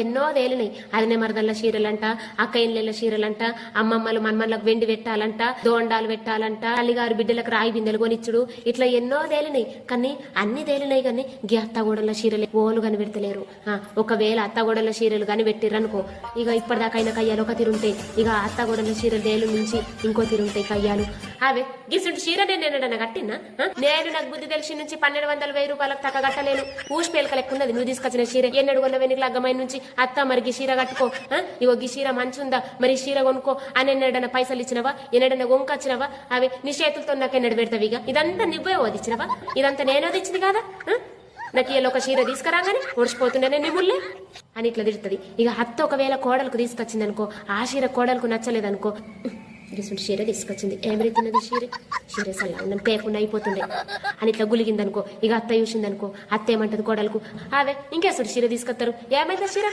ఎన్నో తేలినాయి. అదినే మరదళ్ళ చీరలంట, అక్క ఇళ్ళ చీరలంట, అమ్మమ్మలు మన్మన్లకు వెండి పెట్టాలంట, దోండాలు పెట్టాలంట, తల్లిగారు బిడ్డలకు రాయి బిందెలు కొనిచ్చుడు, ఇట్లా ఎన్నో తేలినాయి. కానీ అన్ని తేలినాయి కానీ గీ అత్తగూడల చీరలు ఓలు కని పెడతలేరు. ఒకవేళ అత్తగూడల చీరలు కని పెట్టిర్రనుకో, ఇక ఇప్పటిదాకైనా కయ్యాలు ఒక తిరుంటాయి, ఇక అత్తగూడల చీరలు తేలు నుంచి ఇంకో తిరుంటాయి కయ్యాలు. అవే గిసుడు చీర నేను కట్టినా, నేను నాకు బుద్ధి తెలిసి నుంచి 1200 1000 తక్క కట్టలేను. ఊసి పేలక లెక్కున్నది నువ్వు తీసుకొచ్చిన చీర. ఎన్నడు కొన్న వెనుక లగ్గమైన నుంచి అత్త మరి గీ చీర కట్టుకో, ఇగో గీ చీర మంచుందా మరి చీర కొనుక్కో అని ఎన్నడన్నా పైసలు ఇచ్చినవా, ఎన్నడన్నా గొంకొచ్చినవా? అవి నీ చేతులతో నాకు ఎన్నడు పెడతావు? ఇక ఇదంతా నువ్వే వదిచ్చినవా? ఇదంతా నేను వదిచ్చింది కాదా? నాకు ఇలా ఒక చీర తీసుకురాగానే ఒడిచిపోతుండే నీ ముళ్ళే అని ఇట్లా తిడుతుంది. ఇక అత్త ఒకవేళ కోడలకు తీసుకొచ్చింది అనుకో, ఆ చీర కోడలకు నచ్చలేదనుకో, గిసుంటి చీర తీసుకొచ్చింది, ఏమైతున్నది చీర సల్లా పేకుండా అయిపోతుండే అని ఇట్లా గులిగిందనుకో, ఇక అత్త చూసిందనుకో, అత్త ఏమంటది కోడలకు, అవే ఇంకేసుడు చీర తీసుకొస్తారు, ఏమైతే చీరకు